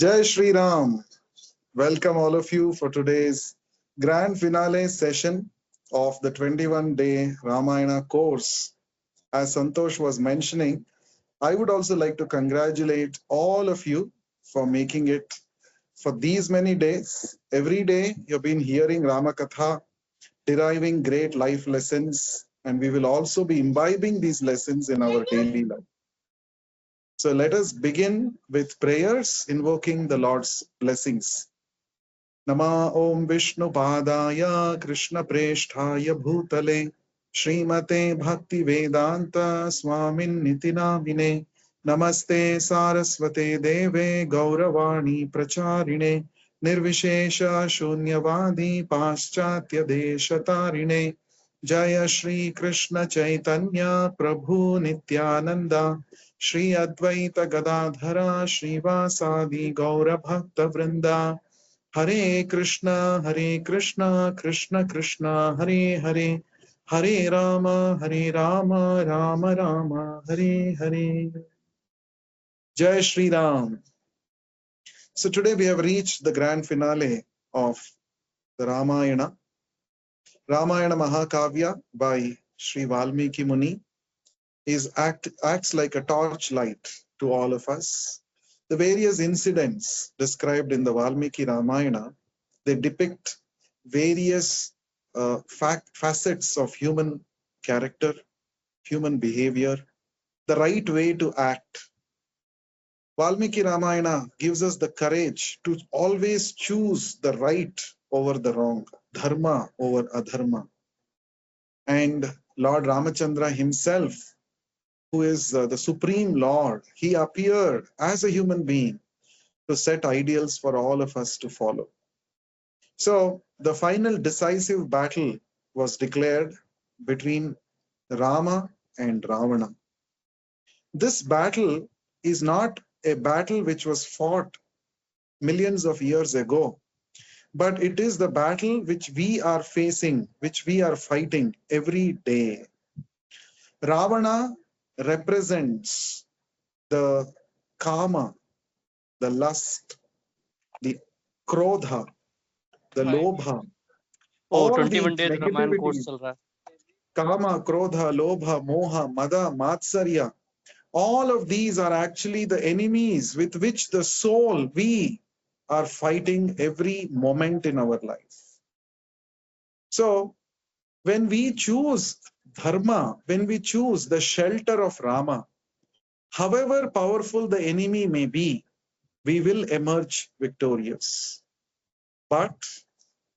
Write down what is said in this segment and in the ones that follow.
Jai Shri Ram. Welcome all of you for today's grand finale session of the 21-day Ramayana course. As Santosh was mentioning, I would also like to congratulate all of you for making it for these many days. Every day you've been hearing Rama Katha, deriving great life lessons, and we will also be imbibing these lessons in our daily life. So let us begin with prayers invoking the Lord's blessings. Nama Om Vishnu Padaya Krishna Preshthaya Bhutale Srimate Bhakti Vedanta Swamin Nitinamine Namaste Saraswate Deve Gauravani Pracharine Nirvishesha Shunyavadi Paschatya Deshatarine Jaya Shri Krishna Chaitanya Prabhu Nityananda Shri Advaita Gadadhara Srivasadi Gaura Bhakta Vrinda Hare Krishna, Krishna Krishna, Hare Hare, Hare Rama, Rama Rama, Hare Hare. Jai Shri Ram. So today we have reached the grand finale of the Ramayana. Ramayana Mahakavya by Sri Valmiki Muni acts like a torchlight to all of us. The various incidents described in the Valmiki Ramayana, they depict various facets of human character, human behavior, the right way to act. Valmiki Ramayana gives us the courage to always choose the right over the wrong, dharma over adharma. And Lord Ramachandra himself, who is the Supreme Lord, he appeared as a human being to set ideals for all of us to follow. So the final decisive battle was declared between Rama and Ravana. This battle is not a battle which was fought millions of years ago, but it is the battle which we are facing, which we are fighting every day. Ravana represents the kama, the lust, the krodha, the भाई lobha, ओ all these 21 days Ramayana course negativities, चल रहा है. kama, krodha, lobha, moha, mada, matsarya, all of these are actually the enemies with which the soul, we are fighting every moment in our life. So when we choose dharma, when we choose the shelter of Rama, however powerful the enemy may be, we will emerge victorious. But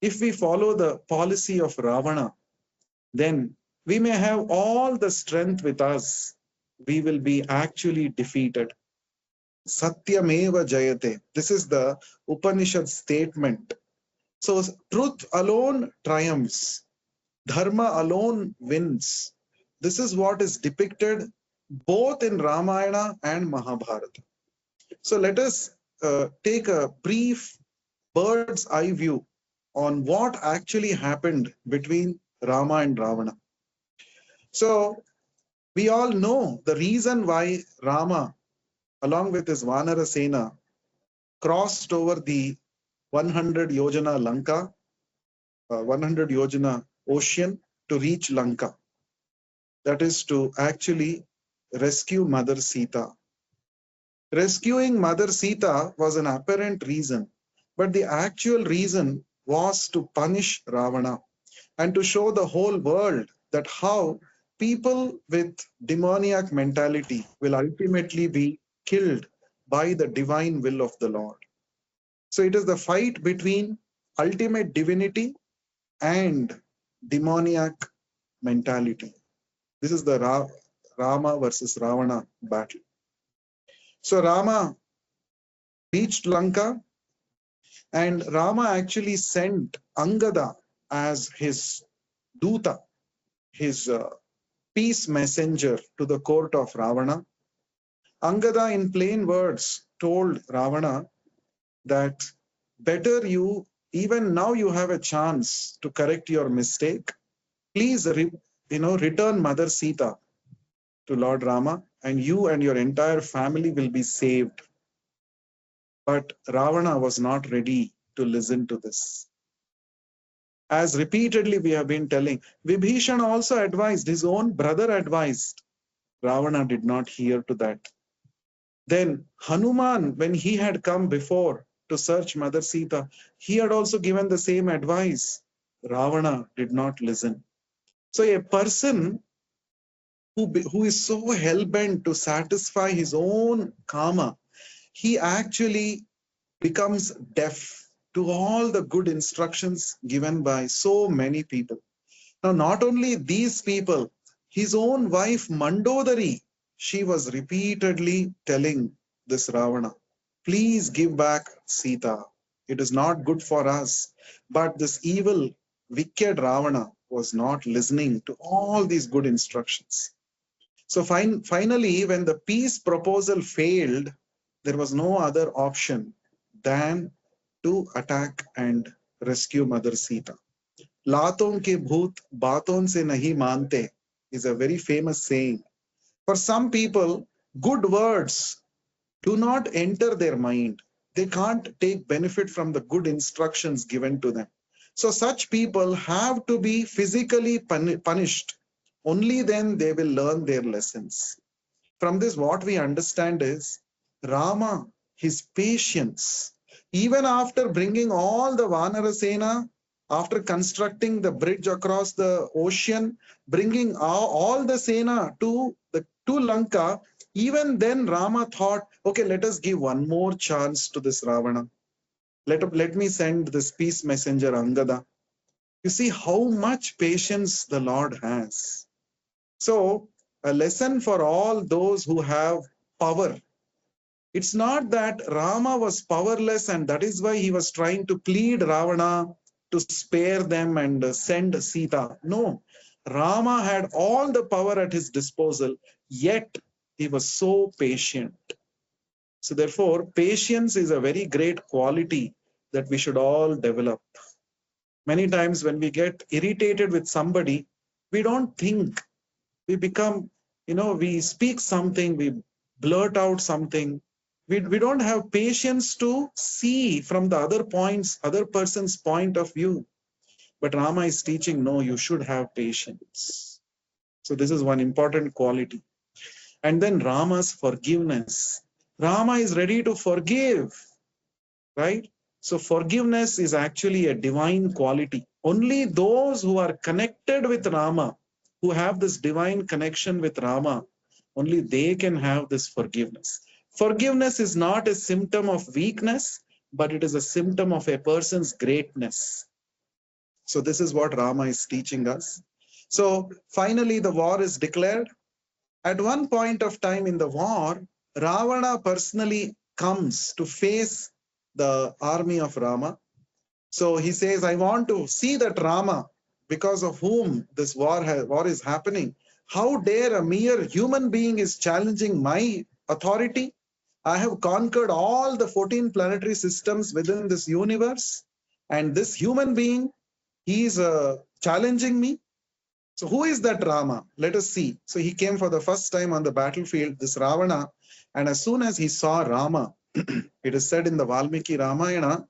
if we follow the policy of Ravana, then we may have all the strength with us. We will be actually defeated. Satyameva Jayate. This is the Upanishad statement. So truth alone triumphs. Dharma alone wins. This is what is depicted both in Ramayana and Mahabharata. So let us take a brief bird's eye view on what actually happened between Rama and Ravana. So we all know the reason why Rama, along with his Vanara Sena, crossed over the 100 Yojana Lanka, 100 Yojana ocean to reach Lanka. That is to actually rescue Mother Sita. Rescuing Mother Sita was an apparent reason, but the actual reason was to punish Ravana and to show the whole world that how people with demoniac mentality will ultimately be killed by the divine will of the Lord. So it is the fight between ultimate divinity and demoniac mentality. This is the Rama versus Ravana battle. So Rama reached Lanka, and Rama actually sent Angada as his Duta, his peace messenger to the court of Ravana. Angada, in plain words, told Ravana that better you, even now you have a chance to correct your mistake. Please, return Mother Sita to Lord Rama, and you and your entire family will be saved. But Ravana was not ready to listen to this. As repeatedly we have been telling, Vibhishana also advised, his own brother advised. Ravana did not hear to that. Then Hanuman, when he had come before to search Mother Sita, he had also given the same advice. Ravana did not listen. So a person who is so hell-bent to satisfy his own karma, he actually becomes deaf to all the good instructions given by so many people. Now, not only these people, his own wife Mandodari, she was repeatedly telling this Ravana, please give back Sita. It is not good for us. But this evil, wicked Ravana was not listening to all these good instructions. So finally, when the peace proposal failed, there was no other option than to attack and rescue Mother Sita. Laton ke bhoot baaton se nahi mante is a very famous saying. For some people, good words do not enter their mind. They can't take benefit from the good instructions given to them. So such people have to be physically punished. Only then they will learn their lessons. From this, what we understand is Rama, his patience, even after bringing all the Vanarasena, after constructing the bridge across the ocean, bringing all the Sena to Lanka, even then Rama thought, okay, let us give one more chance to this Ravana. Let me send this peace messenger Angada. You see how much patience the Lord has. So, a lesson for all those who have power. It's not that Rama was powerless and that is why he was trying to plead Ravana to spare them and send Sita. No, Rama had all the power at his disposal, yet he was so patient. So, therefore, patience is a very great quality that we should all develop. Many times when we get irritated with somebody, we don't think, we become, we speak something, we blurt out something. We don't have patience to see from the other person's point of view. But Rama is teaching, no, you should have patience. So this is one important quality. And then Rama's forgiveness. Rama is ready to forgive, right? So forgiveness is actually a divine quality. Only those who are connected with Rama, who have this divine connection with Rama, only they can have this forgiveness. Forgiveness is not a symptom of weakness, but it is a symptom of a person's greatness. So this is what Rama is teaching us. So finally, the war is declared. At one point of time in the war, Ravana personally comes to face the army of Rama. So he says, I want to see that Rama, because of whom this war is happening. How dare a mere human being is challenging my authority? I have conquered all the 14 planetary systems within this universe. And this human being, he is challenging me. So who is that Rama? Let us see. So he came for the first time on the battlefield, this Ravana. And as soon as he saw Rama, it is said in the Valmiki Ramayana,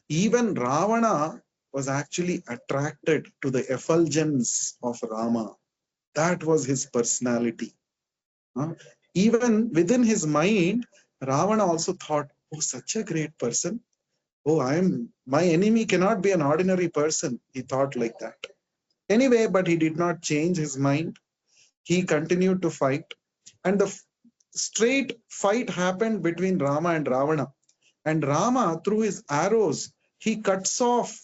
even Ravana was actually attracted to the effulgence of Rama. That was his personality. Even within his mind, Ravana also thought, oh, such a great person. Oh, my enemy cannot be an ordinary person. He thought like that. Anyway, but he did not change his mind. He continued to fight. And the straight fight happened between Rama and Ravana. And Rama, through his arrows, he cuts off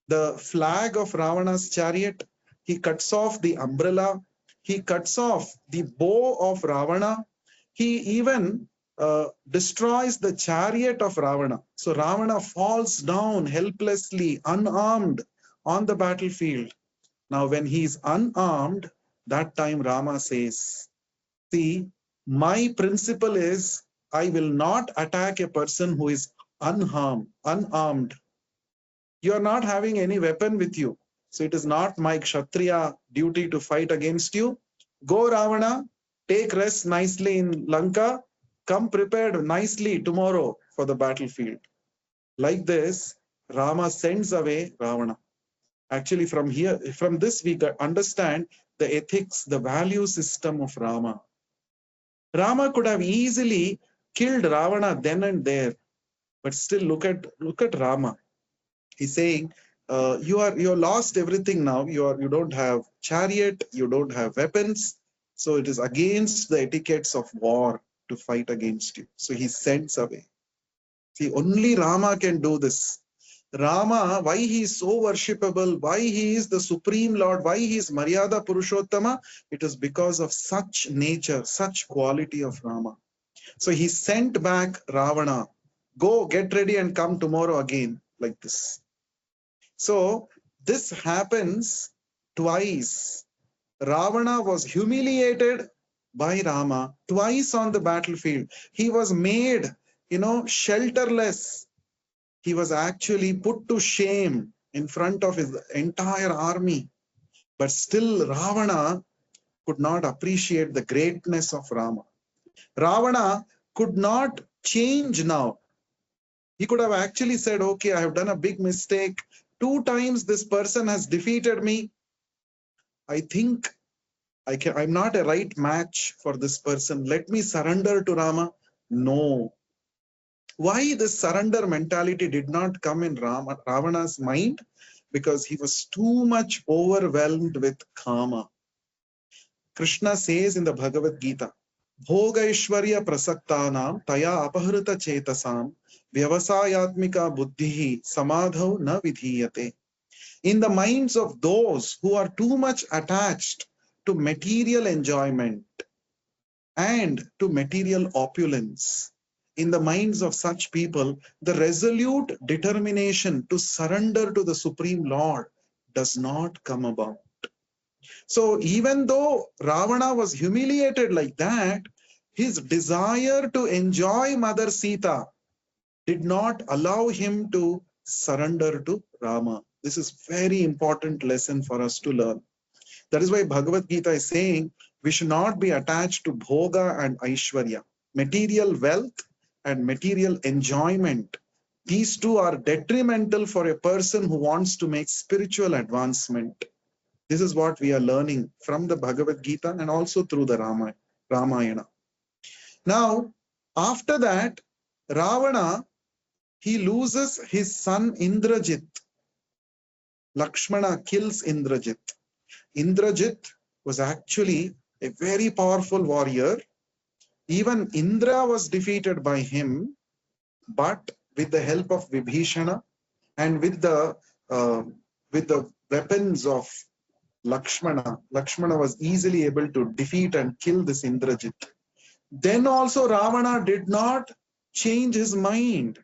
the flag of Ravana's chariot. He cuts off the umbrella. He cuts off the bow of Ravana. He even destroys the chariot of Ravana. So Ravana falls down helplessly, unarmed on the battlefield. Now, when he is unarmed, that time Rama says, see, my principle is I will not attack a person who is unarmed. You are not having any weapon with you. So it is not my Kshatriya duty to fight against you. Go, Ravana, take rest nicely in Lanka, Come prepared nicely tomorrow for the battlefield. Like this, Rama sends away Ravana. Actually, from this, we understand the ethics, the value system of Rama. Rama could have easily killed Ravana then and there, but still look at Rama. He's saying, you lost everything now. You don't have chariot, you don't have weapons, so it is against the etiquettes of war to fight against you. So he sends away. See, only Rama can do this. Rama, why he is so worshipable, why he is the supreme Lord, why he is Maryada Purushottama, it is because of such nature, such quality of Rama. So he sent back Ravana. Go, get ready and come tomorrow again, like this. So this happens twice. Ravana was humiliated by Rama twice on the battlefield. He was made, shelterless. He was actually put to shame in front of his entire army. But still, Ravana could not appreciate the greatness of Rama. Ravana could not change now. He could have actually said, okay, I have done a big mistake. 2 times this person has defeated me. I think I'm not a right match for this person. Let me surrender to Rama. No. Why this surrender mentality did not come in Ravana's mind? Because he was too much overwhelmed with karma. Krishna says in the Bhagavad Gita, Bhogaishwarya prasaktanam taya apahrita chetasam vyavasayatmika buddhihi samadhau na vidhiyate. In the minds of those who are too much attached to material enjoyment and to material opulence, in the minds of such people, the resolute determination to surrender to the Supreme Lord does not come about. So even though Ravana was humiliated like that, his desire to enjoy Mother Sita did not allow him to surrender to Rama. This is very important lesson for us to learn. That is why Bhagavad Gita is saying we should not be attached to bhoga and aishwarya, material wealth and material enjoyment. These two are detrimental for a person who wants to make spiritual advancement. This is what we are learning from the Bhagavad Gita and also through the Ramayana. Now, after that, Ravana, he loses his son Indrajit. Lakshmana kills Indrajit. Indrajit was actually a very powerful warrior. Even Indra was defeated by him, but with the help of Vibhishana and with the weapons of Lakshmana was easily able to defeat and kill this Indrajit. Then also Ravana did not change his mind.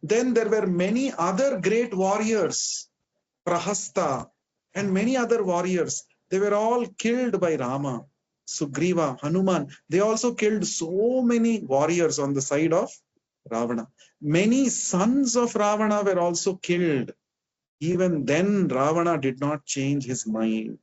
Then there were many other great warriors, Prahasta and many other warriors. They were all killed by Rama. Sugriva, Hanuman, they also killed so many warriors on the side of Ravana. Many sons of Ravana were also killed. Even then, Ravana did not change his mind.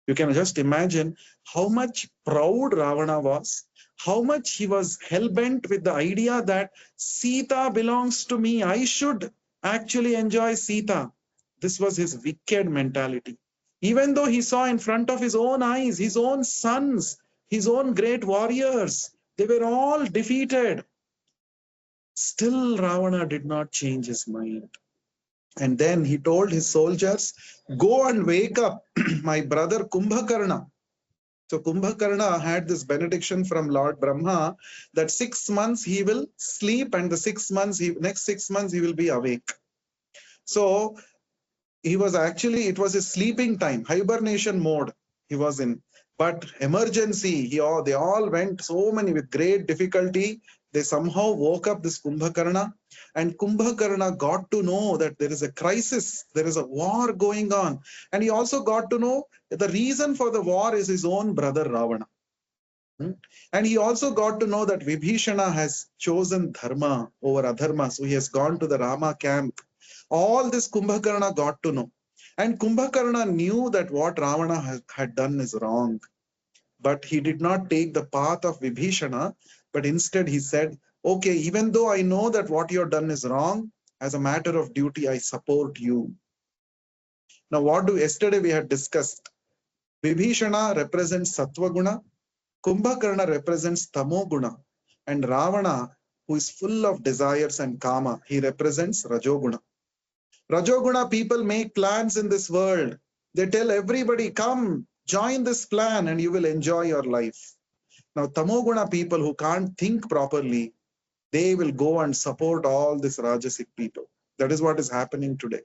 You can just imagine how much proud Ravana was, how much he was hell-bent with the idea that Sita belongs to me. I should actually enjoy Sita. This was his wicked mentality. Even though he saw in front of his own eyes, his own sons, his own great warriors, they were all defeated. Still, Ravana did not change his mind. And then he told his soldiers, go and wake up my brother Kumbhakarna. So Kumbhakarna had this benediction from Lord Brahma that 6 months he will sleep and the next 6 months he will be awake. So it was a sleeping time, hibernation mode he was in. But emergency, they all went so many with great difficulty. They somehow woke up this Kumbhakarna, and Kumbhakarna got to know that there is a crisis, there is a war going on. And he also got to know that the reason for the war is his own brother Ravana. And he also got to know that Vibhishana has chosen dharma over adharma. So he has gone to the Rama camp. All this Kumbhakarna got to know. And Kumbhakarna knew that what Ravana had done is wrong. But he did not take the path of Vibhishana, But instead he said, okay, even though I know that what you've done is wrong, as a matter of duty, I support you. Now, yesterday we had discussed, Vibhishana represents Sattva Guna, Kumbhakarna represents Tamo Guna, and Ravana, who is full of desires and kama, he represents Rajoguna. Rajoguna people make plans in this world. They tell everybody, come, join this plan and you will enjoy your life. Now, Tamoguna people who can't think properly, they will go and support all these Rajasic people. That is what is happening today.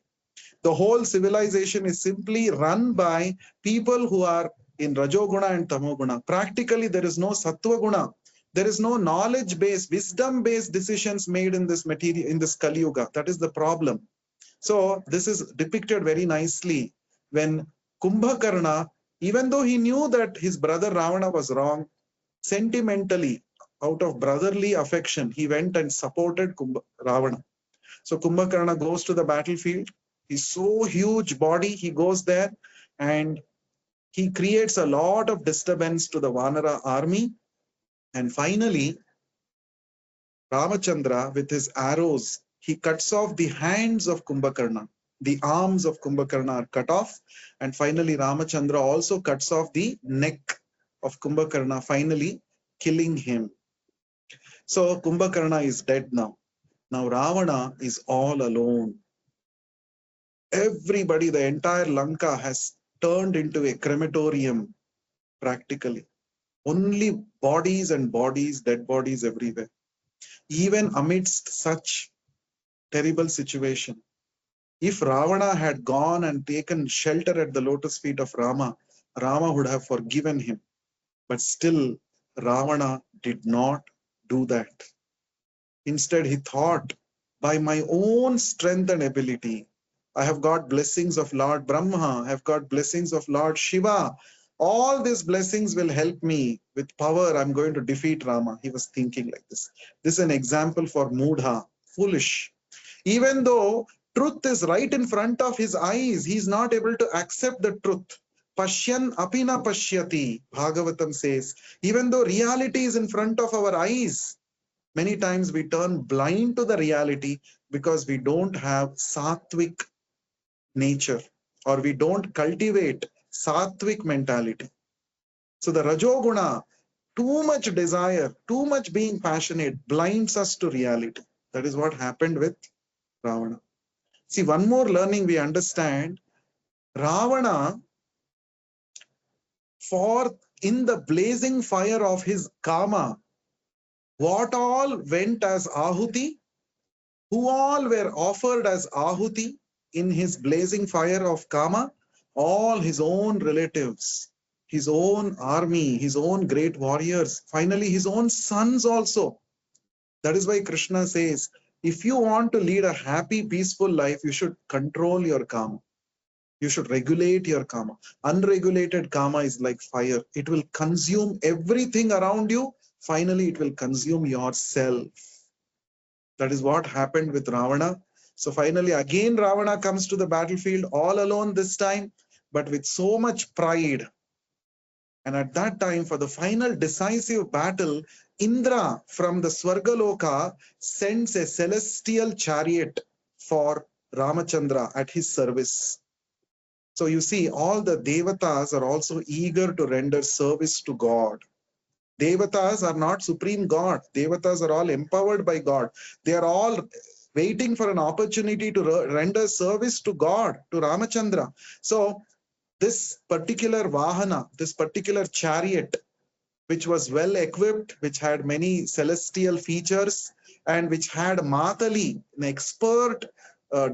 The whole civilization is simply run by people who are in Rajoguna and Tamoguna. Practically, there is no Sattva Guna. There is no knowledge-based, wisdom-based decisions made in this material, in this Kali Yuga. That is the problem. So this is depicted very nicely when Kumbhakarna, even though he knew that his brother Ravana was wrong, sentimentally, out of brotherly affection, he went and supported Ravana. So Kumbhakarna goes to the battlefield. He's so huge body, he goes there and he creates a lot of disturbance to the Vanara army. And finally, Ramachandra, with his arrows, he cuts off the hands of Kumbhakarna. The arms of Kumbhakarna are cut off. And finally, Ramachandra also cuts off the neck of Kumbhakarna, finally killing him. So Kumbhakarna is dead now. Now Ravana is all alone. Everybody, the entire Lanka has turned into a crematorium, practically. Only bodies and bodies, dead bodies everywhere. Even amidst such terrible situation, if Ravana had gone and taken shelter at the lotus feet of Rama, Rama would have forgiven him. But still, Ravana did not do that. Instead, he thought, by my own strength and ability, I have got blessings of Lord Brahma, I have got blessings of Lord Shiva. All these blessings will help me. With power, I'm going to defeat Rama. He was thinking like this. This is an example for Mudha, foolish. Even though truth is right in front of his eyes, he is not able to accept the truth. Pashyan apina pashyati, Bhagavatam says. Even though reality is in front of our eyes, many times we turn blind to the reality because we don't have sattvic nature or we don't cultivate sattvic mentality. So the Rajoguna, too much desire, too much being passionate blinds us to reality. That is what happened with Ravana. See, one more learning we understand, Ravana, for in the blazing fire of his kama, what all went as ahuti, who all were offered as ahuti in his blazing fire of kama, all his own relatives, his own army, his own great warriors, finally his own sons also. That is why Krishna says, if you want to lead a happy, peaceful life, you should control your kama. You should regulate your kama. Unregulated kama is like fire. It will consume everything around you. Finally, it will consume yourself. That is what happened with Ravana. So finally, again, Ravana comes to the battlefield all alone this time, but with so much pride. And at that time, for the final decisive battle, Indra from the Swargaloka sends a celestial chariot for Ramachandra at his service. So you see, all the Devatas are also eager to render service to God. Devatas are not supreme God. Devatas are all empowered by God. They are all waiting for an opportunity to render service to God, to Ramachandra. So this particular Vahana, this particular chariot, which was well equipped, which had many celestial features, and which had Matali, an expert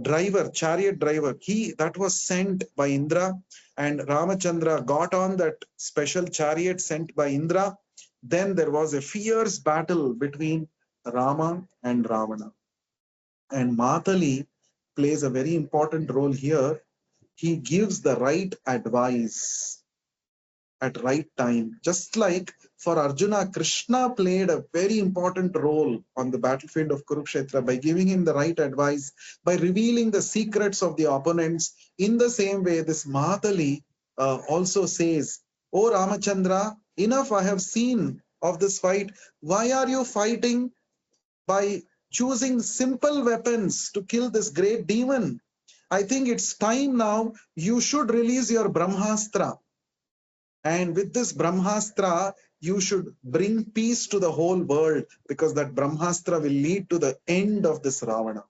driver, chariot driver, that was sent by Indra, and Ramachandra got on that special chariot sent by Indra. Then there was a fierce battle between Rama and Ravana. And Matali plays a very important role here. He gives the right advice at right time. Just like for Arjuna, Krishna played a very important role on the battlefield of Kurukshetra by giving him the right advice, by revealing the secrets of the opponents. In the same way, this Matali also says, "O Ramachandra, enough I have seen of this fight. Why are you fighting by choosing simple weapons to kill this great demon? I think it's time now you should release your Brahmastra. And with this Brahmastra, you should bring peace to the whole world, because that Brahmastra will lead to the end of this Ravana.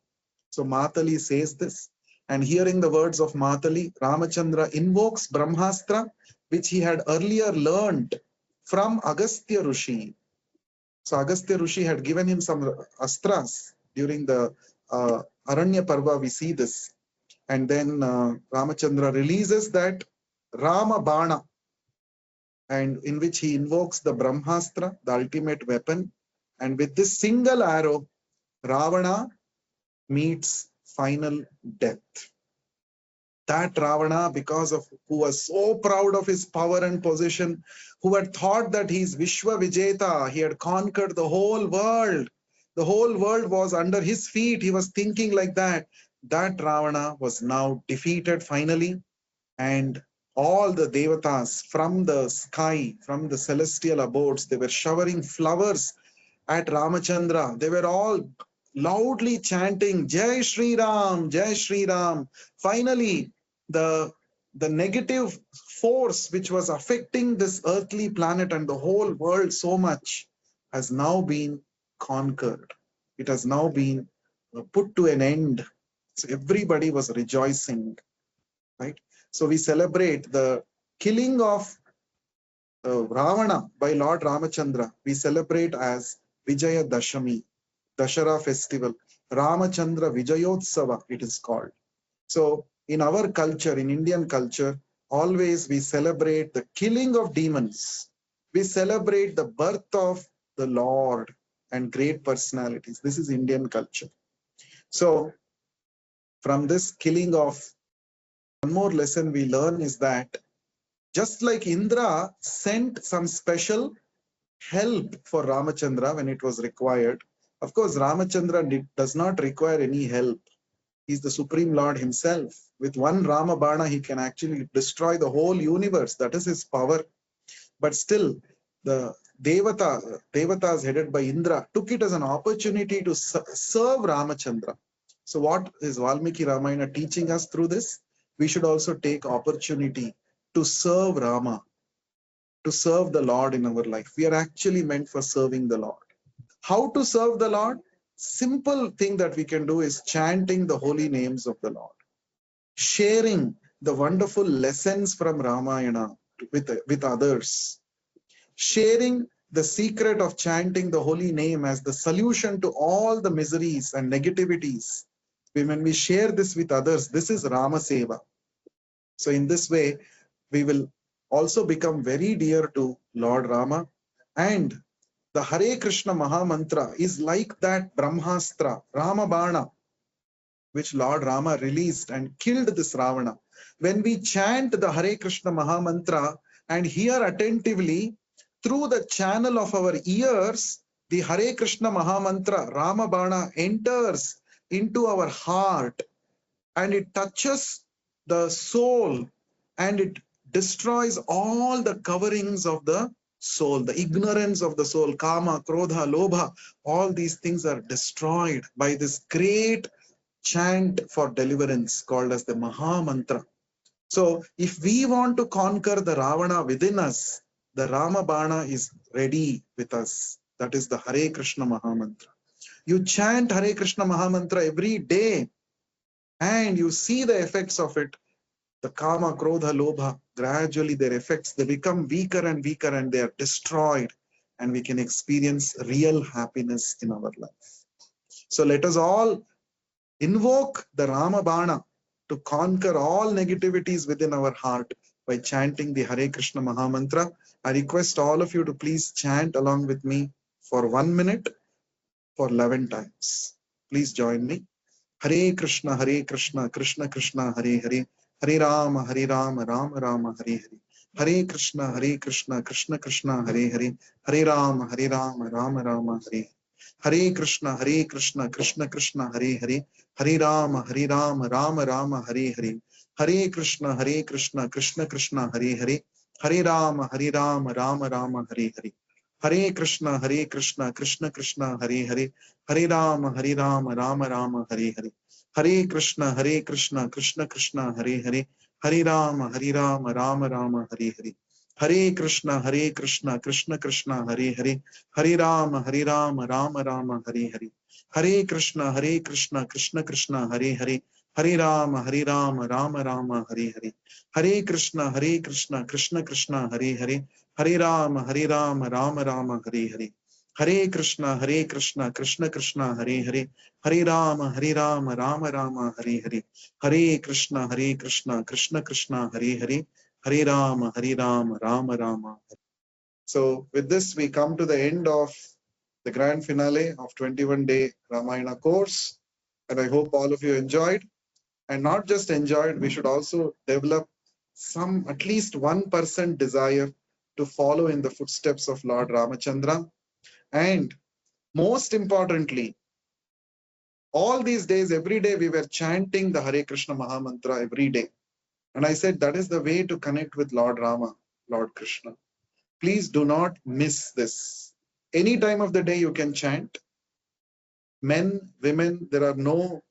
So Matali says this, and hearing the words of Matali, Ramachandra invokes Brahmastra, which he had earlier learned from Agastya Rishi. So Agastya Rishi had given him some astras during the Aranya Parva. We see this. And then Ramachandra releases that Rama Bana, and in which he invokes the Brahmastra, the ultimate weapon. And with this single arrow, Ravana meets final death. That Ravana, because of who was so proud of his power and position, who had thought that he is Vishwa Vijeta, he had conquered the whole world. The whole world was under his feet. He was thinking like that. That Ravana was now defeated finally, and all the devatas from the sky, from the celestial abodes, they were showering flowers at Ramachandra. They were all loudly chanting, Jai Shri Ram, Jai Shri Ram. Finally, the, the negative force which was affecting this earthly planet and the whole world so much has now been conquered. It has now been put to an end. So everybody was rejoicing, right? So we celebrate the killing of Ravana by Lord Ramachandra. We celebrate as Vijaya Dashami, Dashara festival. Ramachandra Vijayotsava, it is called. So in our culture, in Indian culture, always we celebrate the killing of demons. We celebrate the birth of the Lord and great personalities. This is Indian culture. So from this killing of, one more lesson we learn is that just like Indra sent some special help for Ramachandra when it was required, of course, Ramachandra does not require any help. He's the Supreme Lord himself. With one Rama Bana, he can actually destroy the whole universe. That is his power. But still, the Devatas headed by Indra took it as an opportunity to serve Ramachandra. So what is Valmiki Ramayana teaching us through this? We should also take opportunity to serve Rama, to serve the Lord in our life. We are actually meant for serving the Lord. How to serve the Lord? Simple thing that we can do is chanting the holy names of the Lord, sharing the wonderful lessons from Ramayana with others, sharing the secret of chanting the holy name as the solution to all the miseries and negativities. When we share this with others, this is Rama Seva. So in this way, we will also become very dear to Lord Rama. And the Hare Krishna Maha Mantra is like that Brahmastra, Rama Bana, which Lord Rama released and killed this Ravana. When we chant the Hare Krishna Maha Mantra and hear attentively through the channel of our ears, the Hare Krishna Maha Mantra, Rama Bana, enters into our heart and it touches the soul and it destroys all the coverings of the soul, the ignorance of the soul, kama, krodha, lobha, all these things are destroyed by this great chant for deliverance called as the Maha Mantra. So if we want to conquer the Ravana within us, the Rama Bana is ready with us. That is the Hare Krishna Maha Mantra. You chant Hare Krishna Maha Mantra every day and you see the effects of it. The kama, krodha, lobha, gradually their effects, they become weaker and weaker and they are destroyed and we can experience real happiness in our life. So let us all invoke the Rama Bana to conquer all negativities within our heart by chanting the Hare Krishna Maha Mantra. I request all of you to please chant along with me for 1 minute for 11 times. Please join me. Hare Krishna, Krishna Krishna, Hare Hare. Hare Rama, Rama Rama, Hare Hare. Hare Krishna, Krishna Krishna, Hare Hare. Hare Rama, Rama Rama, Hare Hare. Hare Krishna, Krishna Krishna, Hare Hare. Hare Rama, Rama Rama, Hare Hare. Hare Krishna, Krishna Krishna, Hare Hare. Hare Rama, Rama Rama, Hare Hare. Hare Krishna, Krishna Krishna, Hare Hare, Hare Rama, Rama Rama, Hare Hare. Hare Krishna, Krishna Krishna, Hare Hare, Hare Rama, Rama Rama, Hare Hare. Hare Krishna, Krishna Krishna, Hare Hare, Hare Rama, Rama Rama, Hare Hare. Hare Krishna, Krishna Krishna, Hare Hare, Hare Rama, Rama Rama, Hare Hare. Hare Krishna, Krishna Krishna, Hare Hare, Hare Rama, Rama Rama, Hare Hare. Hare Krishna, Krishna Krishna, Hare Hare, Hare Rama, Rama Rama, Hare Hare. Hare Krishna, Krishna Krishna, Hare Hare, Hare Rama, Rama Rama. So with this, we come to the end of the grand finale of 21-day Ramayana course. And I hope all of you enjoyed. And not just enjoyed, we should also develop some, at least 1% desire to follow in the footsteps of Lord Ramachandra. And most importantly, all these days, every day we were chanting the Hare Krishna Mahamantra every day. And I said, that is the way to connect with Lord Rama, Lord Krishna. Please do not miss this. Any time of the day you can chant. Men, women, there are no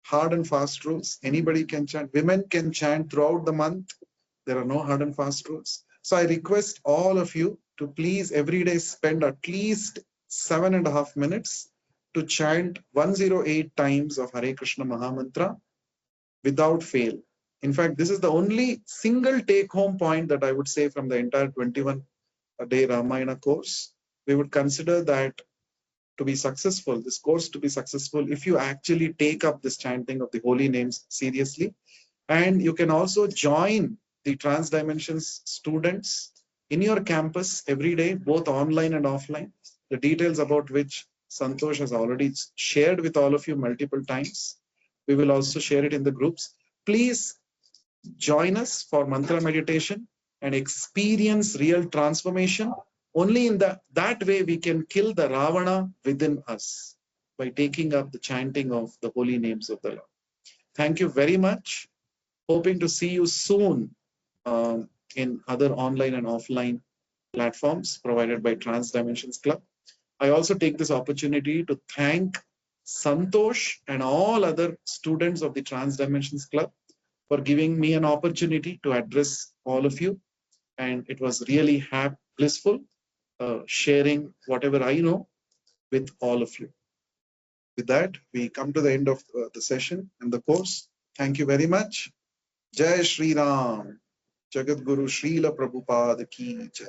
hard and fast rules. Anybody can chant. Women can chant throughout the month. There are no hard and fast rules. So I request all of you to please every day spend at least 7.5 minutes to chant 108 times of Hare Krishna Mahamantra without fail. In fact, this is the only single take-home point that I would say from the entire 21-day Ramayana course. We would consider that to be successful, this course to be successful, if you actually take up this chanting of the holy names seriously. And you can also join the Transdimensions students in your campus every day, both online and offline, the details about which Santosh has already shared with all of you multiple times. We will also share it in the groups. Please join us for mantra meditation and experience real transformation. Only in that way we can kill the Ravana within us, by taking up the chanting of the holy names of the Lord. Thank you very much. Hoping to see you soon in other online and offline platforms provided by Transdimensions Club. I also take this opportunity to thank Santosh and all other students of the Transdimensions Club for giving me an opportunity to address all of you. And it was really blissful sharing whatever I know with all of you. With that, we come to the end of the session and the course. Thank you very much. Jai Shri Ram. Jagat Guru Srila Prabhupada ki Jai.